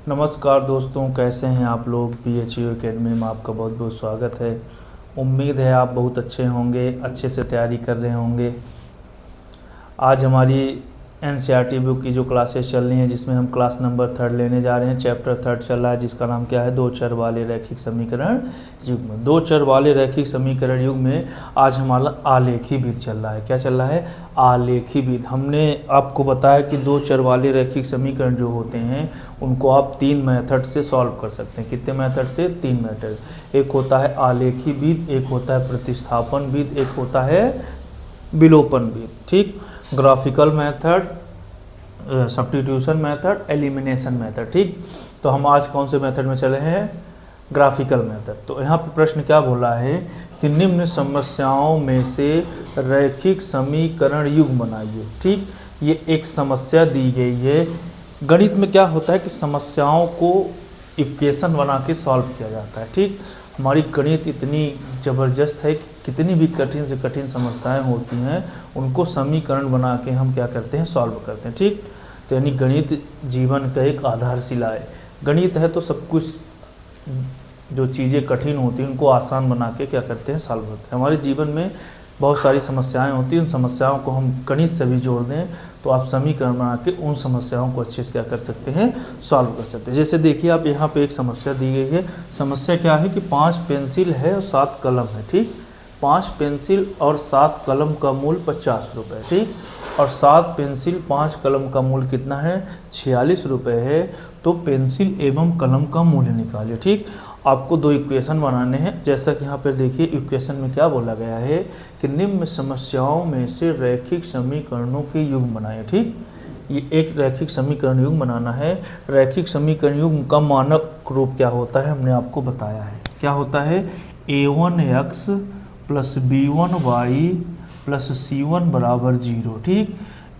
नमस्कार दोस्तों, कैसे हैं आप लोग। PHU एकेडमी में आपका बहुत बहुत स्वागत है। उम्मीद है आप बहुत अच्छे होंगे, अच्छे से तैयारी कर रहे होंगे। आज हमारी NCERT बुक की जो क्लासेस चल रही हैं, जिसमें हम क्लास नंबर 3 लेने जा रहे हैं। चैप्टर 3 चल रहा है, जिसका नाम क्या है, दो चर वाले रैखिक समीकरण युग में। दो चर वाले रैखिक समीकरण युग में आज हमारा आलेखी विधि चल रहा है। क्या चल रहा है? आलेखी विधि। हमने आपको बताया कि दो चर वाले रैखिक समीकरण जो होते हैं उनको आप 3 मेथड से सॉल्व कर सकते हैं। कितने मेथड से? 3 मेथड। एक होता है आलेखी विधि, एक होता है प्रतिस्थापन विधि, एक होता है विलोपन विधि। ठीक, graphical method, substitution method, elimination method. ठीक, तो हम आज कौन से मेथड में चले हैं? Graphical method. तो यहाँ पे प्रश्न क्या बोला है कि निम्न समस्याओं में से रैखिक समीकरण युग्म बनाइए। ठीक, ये एक समस्या दी गई है। गणित में क्या होता है कि समस्याओं को इक्वेशन बना के सॉल्व किया जाता है। ठीक, हमारी गणित इतनी ज़बरदस्त है कि कितनी भी कठिन से कठिन समस्याएं होती हैं उनको समीकरण बना के हम क्या करते हैं? सॉल्व करते हैं। ठीक, तो यानी गणित जीवन का एक आधारशिला है। गणित है तो सब कुछ जो चीज़ें कठिन होती हैं उनको आसान बना के क्या करते हैं? सॉल्व करते हैं। हमारे जीवन में बहुत सारी समस्याएं होती हैं, उन समस्याओं को हम गणित से भी जोड़ दें तो आप समीकरण बना के उन समस्याओं को अच्छे से क्या कर सकते हैं? सॉल्व कर सकते हैं। जैसे देखिए, आप यहाँ पे एक समस्या दी गई है। समस्या क्या है कि 5 पेंसिल है और 7 कलम है। ठीक, 5 पेंसिल और 7 कलम का मूल्य 50 रुपये। ठीक, और 7 पेंसिल 5 कलम का मूल्य कितना है? 46 रुपये है। तो पेंसिल एवं कलम का मूल्य निकालिए। ठीक, आपको दो इक्वेशन बनाने हैं। जैसा कि यहाँ पर देखिए, इक्वेशन में क्या बोला गया है कि निम्न समस्याओं में से रैखिक समीकरणों के युग्म बनाएं। ठीक, ये एक रैखिक समीकरण युग्म बनाना है। रैखिक समीकरण युग्म का मानक रूप क्या होता है हमने आपको बताया है। क्या होता है? a1x plus b1y plus c1 बराबर 0। ठीक,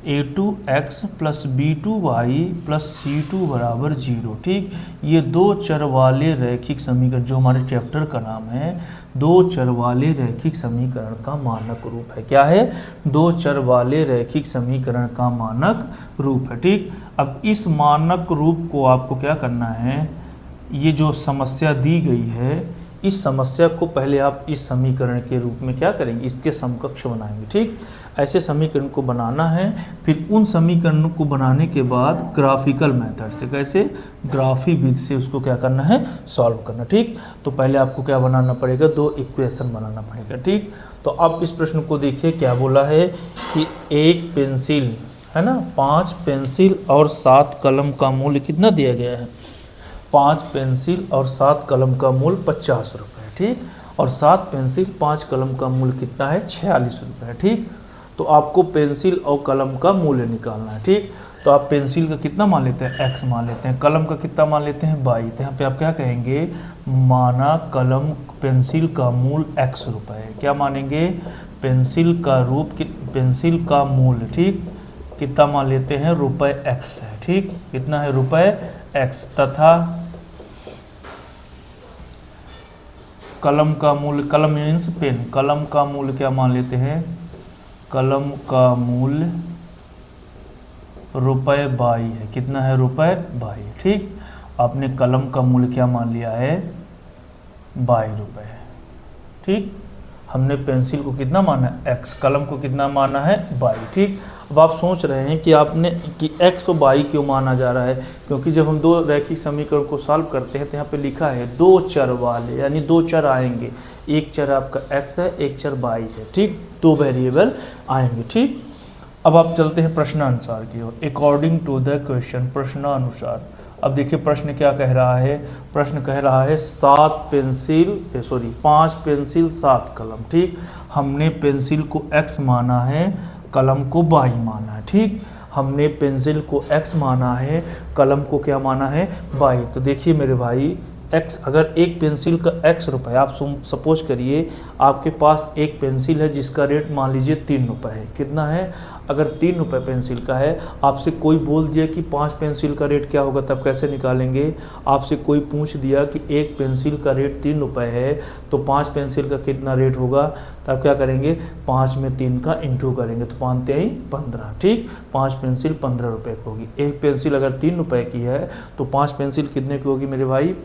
a2x plus b2y plus c2 बराबर 0। ठीक, ये दो चर वाले रैखिक समीकरण जो हमारे चैप्टर का नाम है, दो चर वाले रैखिक समीकरण का मानक रूप है। क्या है? दो चर वाले रैखिक समीकरण का मानक रूप है। ठीक, अब इस मानक रूप को आपको क्या करना है? ये जो समस्या दी गई है, इस समस्या को पहले आप इस समीकरण के रूप में क्या करेंगे? इसके समकक्ष बनाएंगे। ठीक, ऐसे समीकरण को बनाना है। फिर उन समीकरणों को बनाने के बाद ग्राफिकल मेथड से, कैसे? ग्राफी विधि से उसको क्या करना है? सॉल्व करना। ठीक, तो पहले आपको क्या बनाना पड़ेगा? दो इक्वेशन बनाना पड़ेगा। ठीक, तो आप इस प्रश्न को देखिए, क्या बोला है कि एक पेंसिल है ना, 5 पेंसिल और 7 कलम का मूल्य कितना दिया गया है? 5 पेंसिल और 7 कलम का मूल्य 50 रुपये। ठीक, और 7 पेंसिल 5 कलम का मूल्य कितना है? 46 रुपये। ठीक, तो आपको पेंसिल और कलम का मूल्य निकालना है। ठीक, तो आप पेंसिल का कितना मान लेते हैं? x मान लेते हैं। कलम का कितना मान लेते हैं? 22। तो यहाँ पे आप क्या कहेंगे? माना कलम पेंसिल का मूल्य x रुपये है। क्या मानेंगे? पेंसिल का रूप पेंसिल का मूल्य, ठीक, कितना मान लेते हैं? रुपये x है। ठीक, कितना है? रुपये x। तथा कलम का मूल्य, कलम मीन्स पेन, कलम का मूल्य क्या मान लेते हैं? कलम का मूल्य रुपये 22 है। कितना है? रुपये 22। ठीक, आपने कलम का मूल्य क्या मान लिया है? 22 रुपये। ठीक, हमने पेंसिल को कितना माना है? x, कलम को कितना माना है? 22। ठीक, अब आप सोच रहे हैं कि आपने कि x और 22 क्यों माना जा रहा है? क्योंकि जब हम दो रैखिक समीकरण को सॉल्व करते हैं तो यहाँ पे लिखा है दो चर वाले, यानी दो चर आएंगे। एक चर आपका x है, एक चर 22 है। ठीक, दो वेरिएबल आएंगे। ठीक, अब आप चलते हैं प्रश्नानुसार की ओर। अकॉर्डिंग टू द क्वेश्चन, प्रश्नानुसार। अब देखिए प्रश्न क्या कह रहा है। प्रश्न कह रहा है 5 पेंसिल 7 कलम। ठीक, हमने पेंसिल को x माना है, कलम को 22 माना है। ठीक, हमने पेंसिल को x माना है, कलम को क्या माना है? 22। तो देखिए मेरे भाई, x, अगर एक पेंसिल का x रुपये, आप सपोज करिए आपके पास एक पेंसिल है जिसका रेट मान लीजिए 3 रुपये है। कितना है? अगर 3 रुपये पेंसिल का है, आपसे कोई बोल दिया कि 5 पेंसिल का रेट क्या होगा, तब कैसे निकालेंगे? आपसे कोई पूछ दिया कि एक पेंसिल का रेट 3 रुपये है तो 5 पेंसिल का कितना रेट होगा, तब क्या करेंगे? 5 में 3 का इंटू करेंगे तो 5 3 15, ठीक। 5 पेंसिल 15 रुपये की होगी। एक पेंसिल अगर 3 रुपये की है तो 5 पेंसिल कितने की होगी मेरे भाई?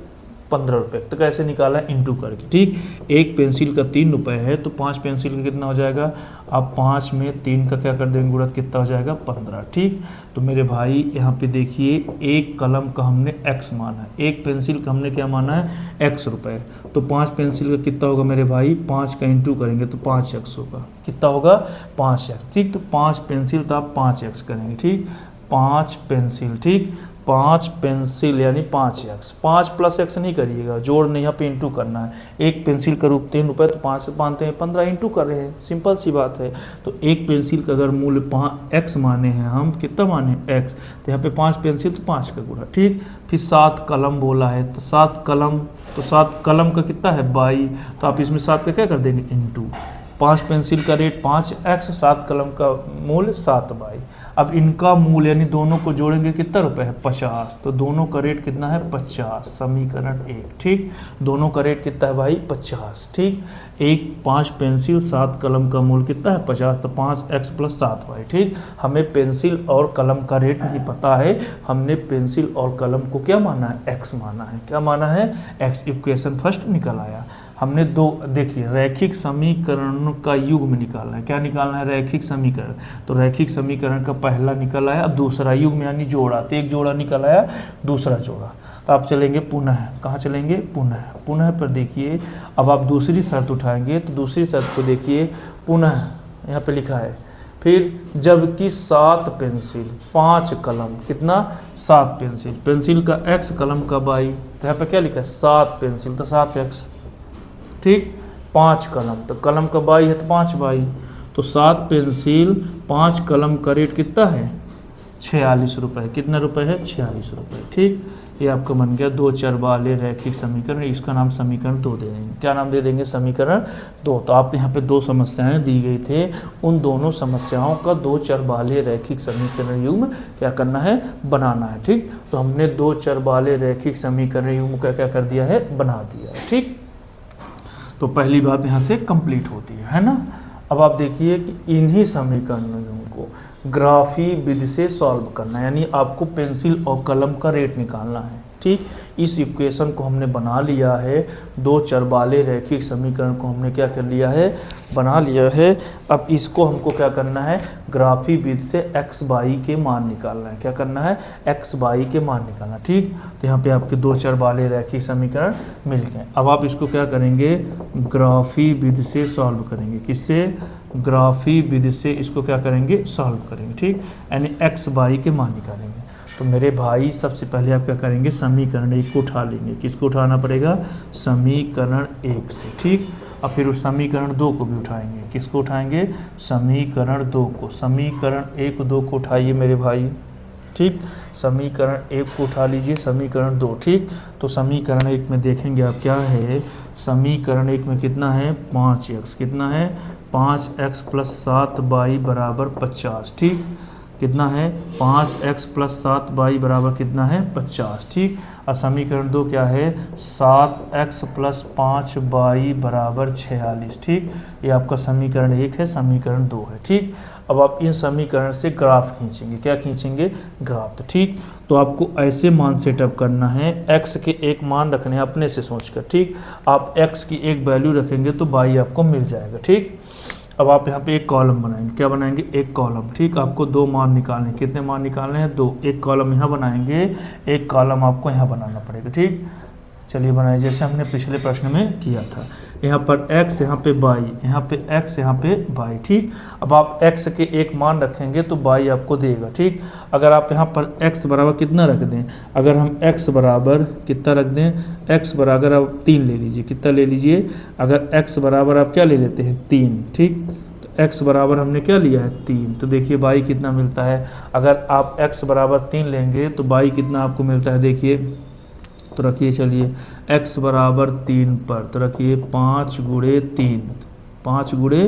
15 रुपये। तो कैसे निकाला? इंटू करके, ठीक। एक पेंसिल का 3 रुपये है तो 5 पेंसिल का कितना हो जाएगा? आप 5 में 3 का क्या कर देंगे गुणत, कितना हो जाएगा? 15, ठीक। तो मेरे भाई यहाँ पे देखिए, एक कलम का हमने x माना है, एक पेंसिल का हमने क्या माना है? x रुपये। तो 5 पेंसिल का कितना होगा मेरे भाई? 5 का इंटू करेंगे तो 5x होगा। कितना होगा? 5x, ठीक। तो 5 पेंसिल तो आप 5x करेंगे, ठीक। 5 पेंसिल, ठीक। 5 पेंसिल यानी 5x, 5 प्लस x नहीं करिएगा, जोड़ नहीं, यहाँ पे इंटू करना है। एक पेंसिल का रूप 3 रुपये तो 5 से बांधते हैं 15, इंटू कर रहे हैं, सिंपल सी बात है। तो एक पेंसिल का अगर मूल्य 5x माने हैं हम, कितना माने? x, तो यहाँ पे 5 पेंसिल तो 5 का गुणा, ठीक। फिर 7 कलम बोला है तो 7 कलम, तो 7 कलम का कितना है? 22, तो आप इसमें 7 का क्या कर देंगे? इंटू। 5 पेंसिल का रेट 5x, 7 कलम का मूल्य 7/22। अब इनका मूल्य यानी दोनों को जोड़ेंगे कितना रुपए है? 50। तो दोनों का रेट कितना है? 50। समीकरण 1, ठीक। दोनों का रेट कितना है भाई? 50, ठीक। 5 पेंसिल 7 कलम का मूल्य कितना है? 50। तो 5x प्लस 7y, ठीक। हमें पेंसिल और कलम का रेट नहीं पता है, हमने पेंसिल और कलम को क्या माना है? x माना है। क्या माना है? x। इक्वेशन फर्स्ट निकल आया। हमने दो, देखिए, रैखिक समीकरण का युग्म निकालना है। क्या निकालना है? रैखिक समीकरण। तो रैखिक समीकरण का पहला निकल आया, अब दूसरा युग्म यानी जोड़ा। तो एक जोड़ा निकल आया, दूसरा जोड़ा। तो आप चलेंगे पुनः, कहाँ चलेंगे? पुनः। पुनः पर देखिए, अब आप दूसरी शर्त उठाएंगे तो दूसरी शर्त को देखिए, पुनः यहाँ पे लिखा है, फिर जबकि 7 पेंसिल 5 कलम, कितना? 7 पेंसिल, पेंसिल का x, कलम का y, तो यहाँ पे क्या लिखा है? 7 पेंसिल तो 7x, ठीक। 5 कलम, तो कलम का y है तो 5y, तो 7 पेंसिल 5 कलम का रेट कितना है? 46 रुपये। कितना रुपये है? 46 रुपये, ठीक। ये आपका बन गया 2 चर वाले रैखिक समीकरण। इसका नाम समीकरण 2 दे देंगे। क्या नाम दे देंगे? समीकरण 2। तो आप यहाँ पे 2 समस्याएं दी गई थे, उन दोनों समस्याओं का 2 चर वाले रैखिक समीकरण युग्म क्या करना है? बनाना है, ठीक। तो हमने 2 चर वाले रैखिक समीकरण युग्म का क्या कर दिया है? बना दिया है, ठीक। तो पहली बात यहाँ से कंप्लीट होती है ना। अब आप देखिए कि इन्हीं समीकरणों को ग्राफी विधि से सॉल्व करना है, यानी आपको पेंसिल और कलम का रेट निकालना है, ठीक। इस इक्वेशन को हमने बना लिया है, 2 चर वाले रैखिक समीकरण को हमने क्या कर लिया है? बना लिया है। अब इसको हमको क्या करना है? ग्राफी विधि से x y के मान निकालना है। क्या करना है? x y के मान निकालना, ठीक। तो यहाँ पे आपके 2 चर वाले रैखिक समीकरण मिल गए। अब आप इसको क्या करेंगे? ग्राफी विधि से सॉल्व करेंगे। किससे? ग्राफी विधि से इसको क्या करेंगे? सॉल्व करेंगे, ठीक। यानी x y के मान निकालेंगे। तो मेरे भाई सबसे पहले आप क्या करेंगे? समीकरण 1 को उठा लेंगे। किसको उठाना पड़ेगा? समीकरण 1 से, ठीक। और फिर उस समीकरण 2 को भी उठाएंगे। किसको उठाएंगे? समीकरण 2 को। समीकरण 1 2 को उठाइए मेरे भाई, ठीक। समीकरण 1 को उठा लीजिए, समीकरण 2, ठीक। तो समीकरण 1 में देखेंगे आप क्या है? समीकरण 1 में कितना है? 5x। कितना है? 5x प्लस 7y बराबर 50, ठीक। कितना है? 5x प्लस 7y बराबर कितना है? 50, ठीक। और समीकरण 2 क्या है? 7x प्लस 5y बराबर 46, ठीक। ये आपका समीकरण 1 है, समीकरण 2 है, ठीक। अब आप इन समीकरण से ग्राफ खींचेंगे। क्या खींचेंगे? ग्राफ, तो ठीक। तो आपको ऐसे मान सेटअप करना है, x के एक मान रखने हैं अपने से सोचकर, ठीक। आप x की एक वैल्यू रखेंगे तो y आपको मिल जाएगा, ठीक। अब आप यहाँ पे एक कॉलम बनाएंगे। क्या बनाएंगे? एक कॉलम, ठीक। आपको 2 मान निकालने हैं। कितने मान निकालने हैं? 2। एक कॉलम यहाँ बनाएंगे, एक कॉलम आपको यहाँ बनाना पड़ेगा, ठीक। चलिए बनाइए, जैसे हमने पिछले प्रश्न में किया था। यहाँ पर x, यहाँ पे y, यहाँ पे x, यहाँ पे y, ठीक। अब आप x के एक मान रखेंगे तो y आपको देगा, ठीक। अगर आप यहाँ पर x बराबर कितना रख दें? अगर हम x बराबर कितना रख दें? x बराबर आप 3 ले लीजिए। कितना ले लीजिए? अगर x बराबर आप क्या ले लेते हैं? 3, ठीक। तो x बराबर हमने क्या लिया है? 3। तो देखिए y कितना मिलता है? अगर आप x बराबर 3 लेंगे तो y कितना आपको मिलता है? देखिए, तो रखिए, चलिए, x बराबर 3 पर तो रखिए 5 गुणे 3, 5 गुणे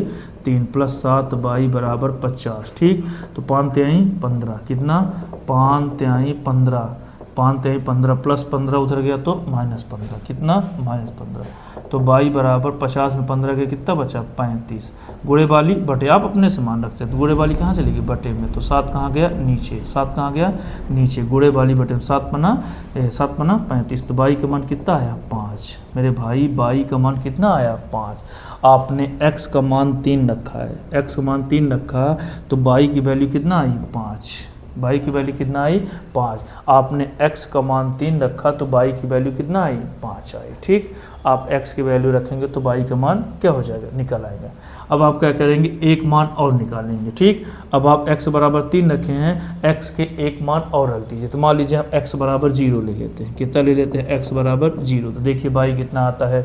3 प्लस 7 बाई बराबर 50। ठीक, तो 5 तिहाई 15, कितना 5 तिहाई 15, 5 तिहाई 15 प्लस 15 उधर गया तो -15, कितना -15। तो बाई बराबर 50 में 15 के कितना बचा 35। गुणे वाली बटे आप अपने से मान रखते हैं, तो गुणे वाली कहाँ चली गई बटे में, तो 7 कहाँ गया नीचे, 7 कहाँ गया नीचे, गुणे वाली बटे में 7 पना 35। तो बाई का मान कितना आया 5। मेरे भाई बाई का मान कितना आया 5। आपने x का मान 3 रखा है, x का मान 3 रखा, तो बाई की वैल्यू कितना आई 5। बाई की वैल्यू कितना आई 5। आपने x का मान 3 रखा तो बाई की वैल्यू कितना आई 5 आई। ठीक, आप x की वैल्यू रखेंगे तो बाई का मान क्या हो जाएगा निकल आएगा। अब आप क्या करेंगे एक मान और निकालेंगे। ठीक, अब आप x बराबर 3 रखे हैं, x के एक मान और रख दीजिए। तो मान लीजिए हम x बराबर 0 ले लेते हैं, कितना ले लेते हैं x बराबर 0। तो देखिए बाई कितना आता है,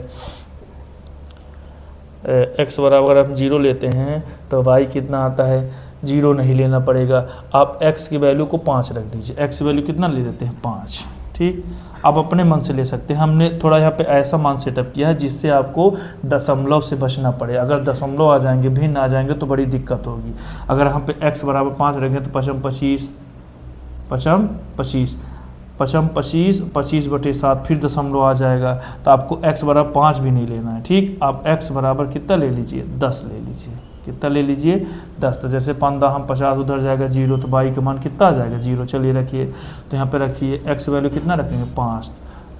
x बराबर हम 0 लेते हैं तो y कितना आता है, 0 नहीं लेना पड़ेगा। आप x की वैल्यू को 5 रख दीजिए, x की वैल्यू कितना ले लेते हैं 5। ठीक, आप अपने मन से ले सकते हैं, हमने थोड़ा यहाँ पे ऐसा मान सेटअप किया है जिससे आपको दशमलव से बचना पड़े। अगर दशमलव आ जाएंगे, भिन्न आ जाएंगे तो बड़ी दिक्कत होगी। अगर हम पे x बराबर 5 रखेंगे तो 5 25, 25 बटे 7 फिर दशमलव आ जाएगा, तो आपको x बराबर 5 भी नहीं लेना है। ठीक, आप x बराबर कितना ले लीजिए 10 ले लीजिए, कितना ले लीजिए 10। तो जैसे 15 हम 50 उधर जाएगा 0, तो बाई का मान कितना आ जाएगा 0। चलिए रखिए, तो यहाँ पे रखिए x वैल्यू कितना रखेंगे 5,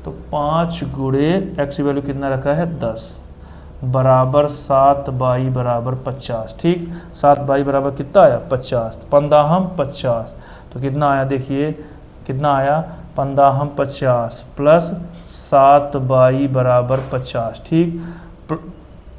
तो 5 गुणे x की वैल्यू कितना रखा है 10 बराबर 7 बाई बराबर 50। ठीक, 7 बाई बराबर कितना आया 50, 15 हम 50, तो कितना आया देखिए कितना आया 15 हम 50 प्लस 7 बाई बराबर 50। ठीक,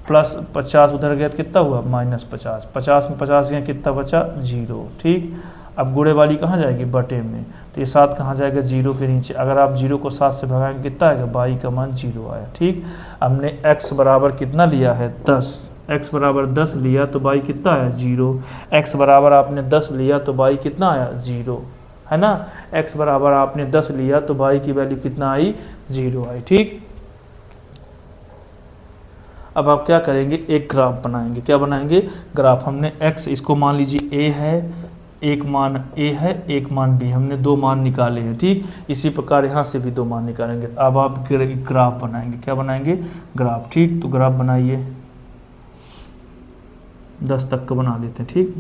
प्लस 50 उधर गया तो कितना हुआ -50, 50 में 50 यहाँ कितना बचा 0। ठीक, अब गुणे वाली कहाँ जाएगी बटे में, तो ये 7 कहाँ जाएगा 0 के नीचे। अगर आप 0 को 7 से भगाएंगे कितना आएगा, बाई का मान 0 आया। ठीक, हमने x बराबर कितना लिया है 10, x बराबर 10 लिया तो बाई कितना आया 0। x बराबर आपने 10 लिया तो बाई कितना आया 0, है ना। x बराबर आपने 10 लिया तो बाई की वैल्यू कितना आई 0 आई। ठीक, अब आप क्या करेंगे एक ग्राफ बनाएंगे। क्या बनाएंगे ग्राफ। हमने x इसको मान लीजिए a है, एक मान a है एक मान b, हमने 2 मान निकाले हैं। ठीक, इसी प्रकार यहाँ से भी 2 मान निकालेंगे। अब आप ग्राफ बनाएंगे। क्या बनाएंगे ग्राफ। ठीक, तो ग्राफ बनाइए, 10 तक का बना लेते हैं। ठीक,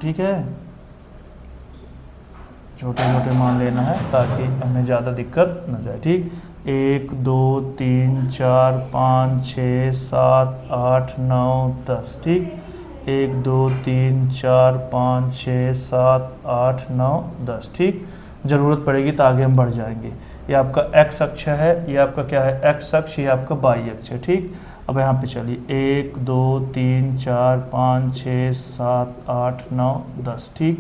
ठीक है, छोटे छोटे मान लेना है ताकि हमें ज़्यादा दिक्कत न जाए। ठीक, 1 2 3 4 5 6 7 8 9 10। ठीक, 1 2 3 4 5 6 7 8 9 10। ठीक, ज़रूरत पड़ेगी तो आगे हम बढ़ जाएंगे। ये आपका x अक्ष है, ये आपका क्या है x अक्ष, ये आपका y अक्ष है। ठीक, अब यहाँ पे चलिए 1 2 3 4 5 6 7 8 9 10। ठीक,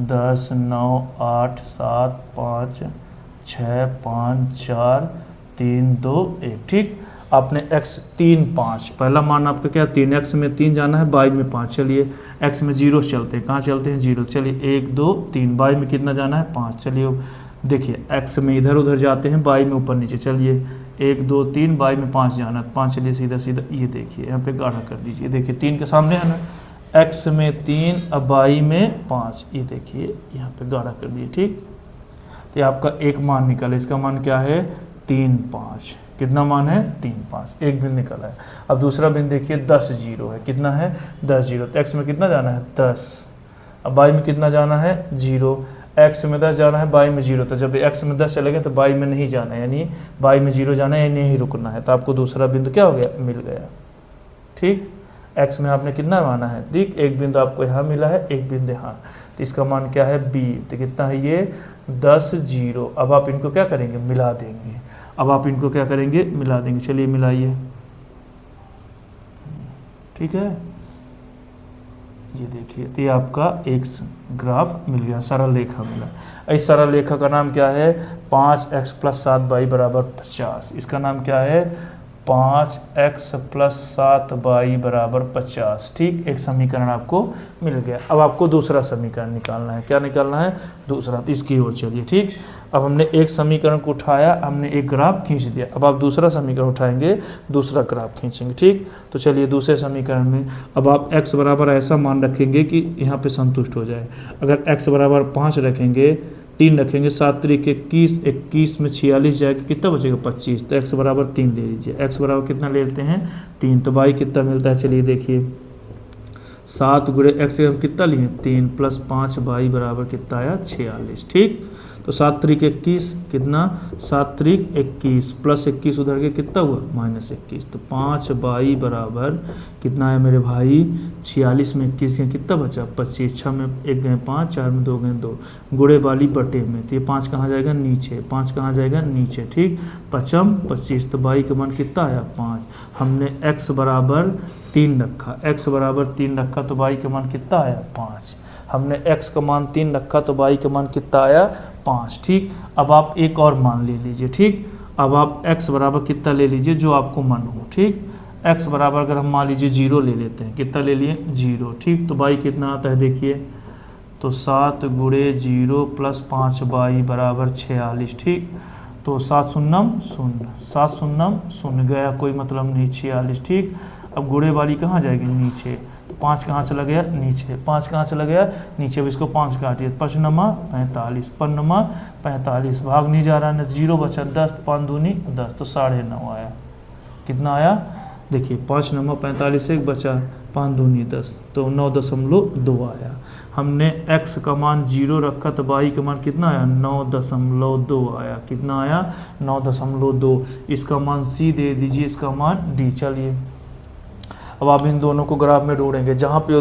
10 9 8 7 5 6 5 4 3 2 1। ठीक, आपने x 3 5 पहला मान आपका क्या 3, x में 3 जाना है, y में 5। चलिए x में 0 चलते हैं, कहाँ चलते हैं 0। चलिए 1 2 3, y में कितना जाना है 5। चलिए देखिए x में इधर उधर जाते हैं, y में ऊपर नीचे। चलिए 1 2 3, y में 5 जाना है 5। चलिए सीधा सीधा ये देखिए यहाँ पे गाढ़ा कर दीजिए। देखिए 3 के सामने है ना, x में 3 अब y में 5, ये देखिए यहाँ पे गाढ़ा कर दिए। ठीक, तो ये आपका एक मान निकला, इसका मान क्या है 3 5। कितना मान है 3 5, एक बिंदु निकला है। अब दूसरा बिंदु देखिए 10 0 है, कितना है 10 0। तो x में कितना जाना है 10, अब y में कितना जाना है 0। x में 10 जाना है, y में 0। तो जब x में 10 चले गए तो y में नहीं जाना है, यानी y में 0 जाना है, यानी यहीं रुकना है। तो आपको दूसरा बिंदु क्या हो गया मिल गया। ठीक, x में आपने कितना माना है, देख एक बिंदु आपको यहाँ मिला है, एक बिंदु यहाँ, तो इसका मान क्या है b। तो कितना है ये 10 0। अब आप इनको क्या करेंगे मिला देंगे। अब आप इनको क्या करेंगे मिला देंगे। चलिए मिलाइए। ठीक है, ये देखिए तो ये आपका एक ग्राफ मिल गया, सरल रेखा मिला। इस सरल रेखा का नाम क्या है 5x + 7y = 50। इसका नाम क्या है 5x प्लस 7y बराबर 50। ठीक, एक समीकरण आपको मिल गया। अब आपको दूसरा समीकरण निकालना है। क्या निकालना है? दूसरा। तो इसकी ओर चलिए। ठीक, अब हमने एक समीकरण को उठाया, हमने एक ग्राफ खींच दिया। अब आप दूसरा समीकरण उठाएंगे, दूसरा ग्राफ खींचेंगे। ठीक, तो चलिए दूसरे समीकरण में अब आप x बराबर ऐसा मान रखेंगे कि यहाँ पे संतुष्ट हो जाए। अगर x बराबर 5 रखेंगे, 3 रखेंगे, 7 3 21, 21 में 46 जाएगा, कितना बचेगा? 25। तो x बराबर 3 ले लीजिए। x बराबर कितना ले लेते हैं? 3। तो y कितना मिलता है? चलिए देखिए, 7 गुणे x हम कितना लिए? 3 प्लस 5 y बराबर कितना आया? 46। ठीक, तो 7 3 21 कितना? 7 3 21 प्लस 21 उधर के कितना हुआ? -21। तो 5 y बराबर कितना है मेरे भाई? 46 में 21 गए कितना बचा? 25। 6 में 1 गए 5, 4 में 2 गए 2, गुणे वाली बटे में। तो ये 5 कहाँ जाएगा? नीचे। 5 कहाँ जाएगा? नीचे। ठीक, 5 25। तो y का मान कितना आया? 5। हमने x बराबर 3 रखा, x बराबर 3 रखा तो y का मान कितना आया? 5। हमने x का मान 3 रखा तो y का मान कितना आया? 5। ठीक, अब आप एक और मान ले लीजिए। ठीक, अब आप x बराबर कितना ले लीजिए जो आपको मन हो। ठीक, x बराबर अगर हम मान लीजिए 0 ले लेते हैं, कितना ले लिए? 0। ठीक, तो y कितना आता है देखिए, तो 7 गुणे 0 प्लस 5 y बराबर 46। ठीक, तो 7 शून्यम 0, 7 शून्यम 0 गया, कोई मतलब नहीं, 46। ठीक, अब गुणे वाली कहाँ जाएगी? नीचे। तो 5 कहाँ चला गया? नीचे। 5 कहाँ चला गया? नीचे। अब इसको 5 काटिए, 5 नमा 45, 5 नमा 45, भाग नहीं जा रहा है, 0 बचा, 10, 5 दूनी 10, तो 9.5 आया। कितना आया? देखिए, 5 नमा 45 से 1 बचा, 5 दूनी 10, तो 9.2 आया। हमने x का मान 0 रखा तो y का मान कितना आया? 9.2 आया। कितना आया? 9.2। इसका मान c दे दीजिए, इसका मान d। चलिए अब आप इन दोनों को ग्राफ में ढूंढेंगे, जहाँ पे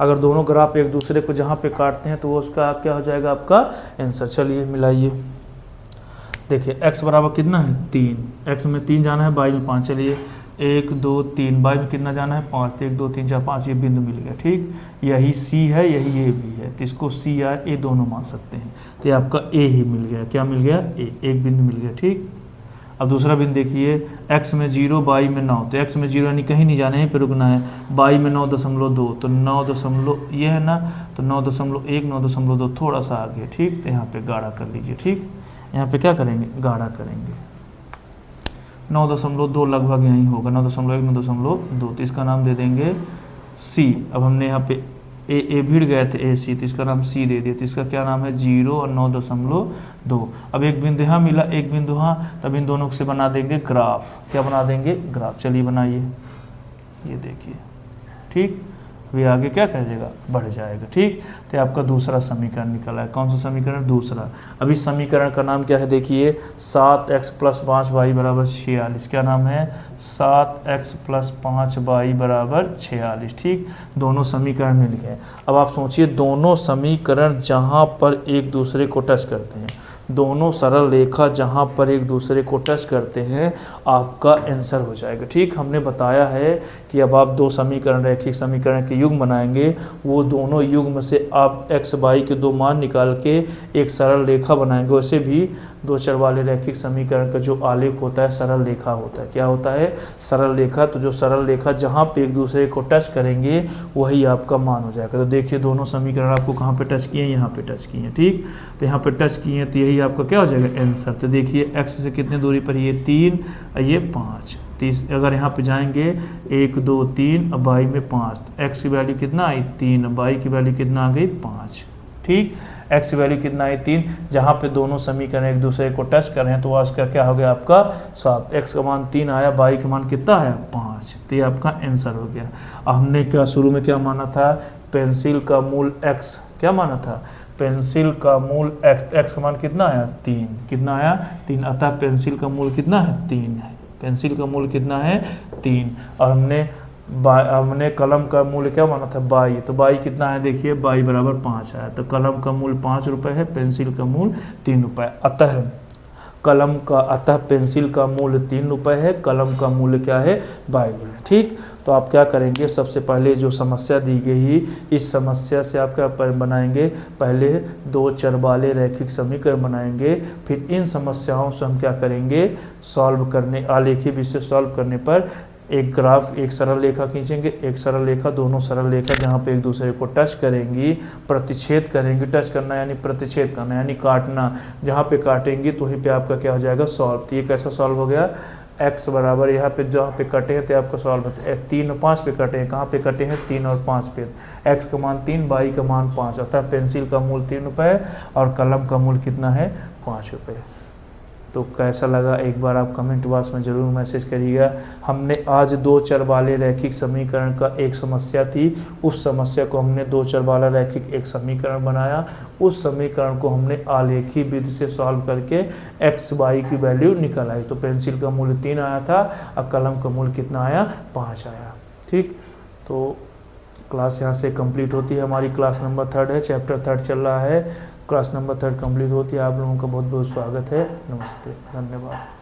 अगर दोनों ग्राफ एक दूसरे को जहाँ पे काटते हैं तो वो उसका क्या हो जाएगा? आपका आंसर। चलिए मिलाइए, देखिए x बराबर कितना है? 3। x में 3 जाना है, y में 5। चलिए 1 2 3, y में कितना जाना है? 5। 1 2 3 4 5, ये बिंदु मिल गया। ठीक, यही c है, यही a भी है, तो इसको c या a दोनों मान सकते हैं। तो ये आपका a ही मिल गया। क्या मिल गया? a, एक बिंदु मिल गया। ठीक, अब दूसरा बिंदु देखिए, x में 0, y में 9, तो x में 0 यानी कहीं नहीं जाना है, पे रुकना है। y में 9.2, तो 9 ये है ना, तो 9.1 9.2 थोड़ा सा आगे। ठीक, तो यहाँ पे गाढ़ा कर लीजिए। ठीक, यहाँ पे क्या करेंगे? गाढ़ा करेंगे। 9.2 लगभग यहीं होगा, 9.1 9.2, तो इसका नाम दे देंगे c। अब हमने यहाँ पे ए भिड़ गए थे AC, तो इसका नाम C दे दिया, तो इसका क्या नाम है? 0 और 9.2। अब एक बिंदु यहाँ मिला, एक बिंदु यहाँ, तब इन दोनों से बना देंगे ग्राफ। क्या बना देंगे? ग्राफ। चलिए बनाइए, ये देखिए। ठीक, वे आगे क्या करेगा? बढ़ जाएगा। ठीक, तो आपका दूसरा समीकरण निकला है। कौन सा समीकरण? दूसरा। अभी समीकरण का नाम क्या है? देखिए, 7x प्लस 5y बराबर 46। क्या नाम है? 7x प्लस 5y बराबर 46। ठीक, दोनों समीकरण मिल गए। अब आप सोचिए, दोनों समीकरण जहाँ पर एक दूसरे को टच करते हैं, दोनों सरल रेखा जहाँ पर एक दूसरे को टच करते हैं, आपका आंसर हो जाएगा। ठीक, हमने बताया है कि अब आप दो समीकरण, रैखिक समीकरण के युग्म बनाएंगे, वो दोनों युग्म से आप x y के दो मान निकाल के एक सरल रेखा बनाएंगे। वैसे भी दो चर वाले रैखिक समीकरण का जो आलेख होता है सरल रेखा होता है। क्या होता है? सरल रेखा। तो जो सरल रेखा जहाँ पे एक दूसरे को टच करेंगे वही आपका मान हो जाएगा। तो देखिए, दोनों समीकरण आपको कहाँ पे टच किए हैं? यहाँ पे टच किए हैं। ठीक, तो यहाँ पे टच किए हैं, तो यही आपका क्या हो जाएगा? आंसर। तो देखिए, x से कितने दूरी पर? ये 3 और ये 5। 30। अगर यहाँ पे जाएंगे 1 2 3, अब y में 5, x की वैल्यू कितना आई? 3, y की वैल्यू कितना आ गई? 5। ठीक, x की वैल्यू कितना आई? 3। जहाँ पे दोनों समीकरण एक दूसरे को टच कर रहे हैं तो वह उसका क्या हो गया? आपका 7। x का मान 3 आया, y का मान कितना आया? 5। तो ये आपका आंसर हो गया। हमने क्या शुरू में क्या माना था? पेंसिल का मूल x। क्या माना था? पेंसिल का मूल x का मान कितना आया? 3। कितना आया? 3। अतः पेंसिल का मूल कितना है? 3 है। पेंसिल का मूल कितना है? 3। और हमने कलम का मूल्य क्या माना था? बाई। तो बाई कितना है? देखिए, बाई बराबर 5 आया। तो कलम का मूल्य 5 रुपये है, पेंसिल का मूल्य 3 रुपये। अतः पेंसिल का मूल्य 3 रुपये है, कलम का मूल्य क्या है? 22 है। ठीक, तो आप क्या करेंगे, सबसे पहले जो समस्या दी गई इस समस्या से आप क्या बनाएंगे, पहले 2 चर वाले रैखिक समीकरण बनाएंगे, फिर इन समस्याओं से हम क्या करेंगे, सॉल्व करने आलेखी विधि से सॉल्व करने पर एक ग्राफ, एक सरल रेखा खींचेंगे, एक सरल रेखा, दोनों सरल रेखा जहाँ पे एक दूसरे को टच करेंगी, प्रतिच्छेद करेंगे, टच करना यानी प्रतिच्छेद करना यानी काटना, जहाँ पे काटेंगी तो वहीं पे आपका क्या हो जाएगा, सॉल्व। तो ये कैसा सॉल्व हो गया, x बराबर यहाँ पे जहाँ पे कटे हैं तो आपका सॉल्व होता है 3 और 5 पे कटे हैं, कहाँ पे कटे हैं 3 और 5 पे, x का मान 3, y का मान 5, अतः पेंसिल का मूल 3 रुपये और कलम का मूल कितना है, 5 रुपये। तो कैसा लगा एक बार आप कमेंट बॉक्स में ज़रूर मैसेज करिएगा। हमने आज 2 चर वाले रैखिक समीकरण का एक समस्या थी, उस समस्या को हमने 2 चर वाला रैखिक एक समीकरण बनाया, उस समीकरण को हमने आलेखी विधि से सॉल्व करके x y की वैल्यू निकल आई। तो पेंसिल का मूल्य 3 आया था और कलम का मूल्य कितना आया, 5 आया। ठीक, तो क्लास यहाँ से कंप्लीट होती है। हमारी क्लास नंबर 3 है, चैप्टर 3 चल रहा है, क्लास नंबर 3 कंप्लीट होती है। आप लोगों का बहुत बहुत स्वागत है। नमस्ते, धन्यवाद।